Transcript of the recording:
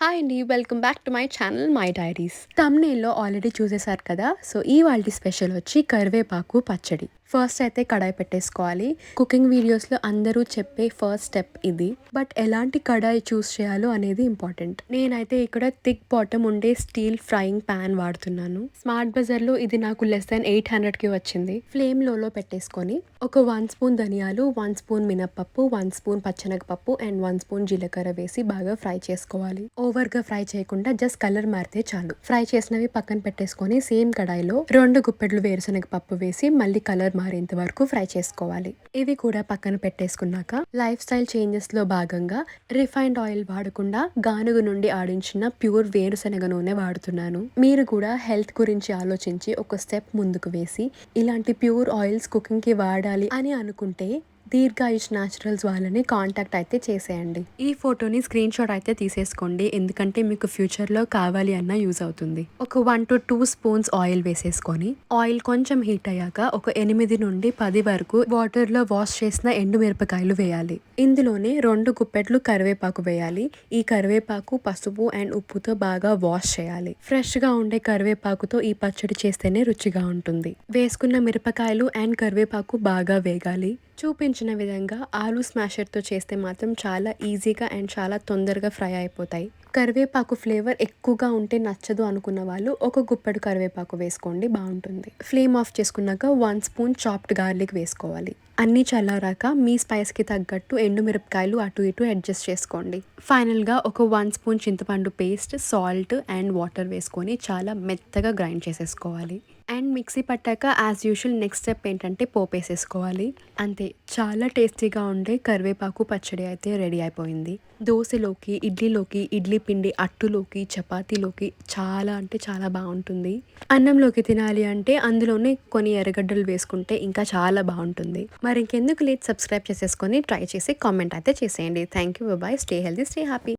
Hi అండి. Welcome back to my channel my diaries. థంబ్‌నెయిల్‌లో already చూసేసారు కదా! సో, ఇవాల్టి స్పెషల్ వచ్చి కరివేపాకు పచ్చడి. ఫస్ట్ అయితే కడాయి పెట్టేసుకోవాలి. కుకింగ్ వీడియోస్‌లో అందరూ చెప్పే ఫస్ట్ స్టెప్ ఇది. బట్ ఎలాంటి కడాయి చూస్ చేయాలో అనేది ఇంపార్టెంట్. నేనైతే ఇక్కడ థిక్ బాటమ్ ఉండే స్టీల్ ఫ్రైయింగ్ పాన్ వాడుతున్నాను. స్మార్ట్ బజార్‌లో ఇది నాకు లెస్ దాన్ 800కి వచ్చింది. ఫ్లేమ్ లోలో పెట్టేసుకొని ఒక 1 స్పూన్ ధనియాలు, 1 స్పూన్ మినపప్పు, 1 స్పూన్ పచ్చెనగపప్పు అండ్ 1 స్పూన్ జీలకర్ర వేసి బాగా ఫ్రై చేసుకోవాలి. ఓవర్‌గా ఫ్రై చేయకుండా జస్ట్ కలర్ మారితే చాలు. ఫ్రై చేసినవి పక్కన పెట్టేసుకొని సేమ్ కడాయిలో 2 గుప్పెళ్ళు వేరుశనగ పప్పు వేసి మళ్ళీ కలర్ మారేంత వరకు ఫ్రై చేసుకోవాలి. ఇవి కూడా పక్కన పెట్టేసుకున్నాక లైఫ్ స్టైల్ చేంజెస్ లో భాగంగా రిఫైన్డ్ ఆయిల్ వాడకుండా గానుగ నుండి ఆడించిన ప్యూర్ వేరుశనగ నూనె వాడుతున్నాను. మీరు కూడా హెల్త్ గురించి ఆలోచించి ఒక స్టెప్ ముందుకు వేసి ఇలాంటి ప్యూర్ ఆయిల్స్ కుకింగ్ కి వాడాలి అని అనుకుంటే దీర్ఘాయుష్ న్యాచురల్స్ వాళ్ళని కాంటాక్ట్ అయితే చేసేయండి. ఈ ఫోటోని స్క్రీన్ షాట్ అయితే తీసేసుకోండి, ఎందుకంటే మీకు ఫ్యూచర్లో కావాలి అన్న యూజ్ అవుతుంది. ఒక 1 to 2 స్పూన్స్ ఆయిల్ వేసేసుకొని ఆయిల్ కొంచెం హీట్ అయ్యాక ఒక 8 నుండి 10 వరకు వాటర్లో వాష్ చేసిన ఎండు మిరపకాయలు వేయాలి. ఇందులోనే 2 గుప్పెట్లు కరివేపాకు వేయాలి. ఈ కరివేపాకు పసుపు అండ్ ఉప్పుతో బాగా వాష్ చేయాలి. ఫ్రెష్ గా ఉండే కరివేపాకుతో ఈ పచ్చడి చేస్తేనే రుచిగా ఉంటుంది. వేసుకున్న మిరపకాయలు అండ్ కరివేపాకు బాగా వేగాలి. చూపించిన విధంగా ఆలూ స్మాషర్తో చేస్తే మాత్రం చాలా ఈజీగా అండ్ చాలా తొందరగా ఫ్రై అయిపోతాయి. కరివేపాకు ఫ్లేవర్ ఎక్కువగా ఉంటే నచ్చదు అనుకున్న వాళ్ళు ఒక గుప్పెడు కరివేపాకు వేసుకోండి, బాగుంటుంది. ఫ్లేమ్ ఆఫ్ చేసుకున్నాక 1 స్పూన్ చాప్డ్ గార్లిక్ వేసుకోవాలి. అన్నీ చల్లారాక మీ స్పైస్కి తగ్గట్టు ఎండుమిరపకాయలు అటు ఇటు అడ్జస్ట్ చేసుకోండి. ఫైనల్గా ఒక 1 స్పూన్ చింతపండు పేస్ట్, సాల్ట్ అండ్ వాటర్ వేసుకొని చాలా మెత్తగా గ్రైండ్ చేసేసుకోవాలి. అండ్ మిక్సీ పట్టాక యాజ్ యూజువల్ నెక్స్ట్ స్టెప్ ఏంటంటే పోపు వేసేసుకోవాలి. అంతే, చాలా టేస్టీగా ఉండే కరివేపాకు పచ్చడి అయితే రెడీ అయిపోయింది. దోశలోకి, ఇడ్లీలోకి, ఇడ్లీ పిండి అట్టులోకి, చపాతీలోకి చాలా అంటే చాలా బాగుంటుంది. అన్నంలోకి తినాలి అంటే అందులోనే కొన్ని ఎర్రగడ్డలు వేసుకుంటే ఇంకా చాలా బాగుంటుంది. మరి ఇంకెందుకు లేట్, సబ్స్క్రైబ్ చేసేసుకొని ట్రై చేసి కామెంట్ అయితే చేసేయండి. Thank you, bye, stay healthy, stay happy.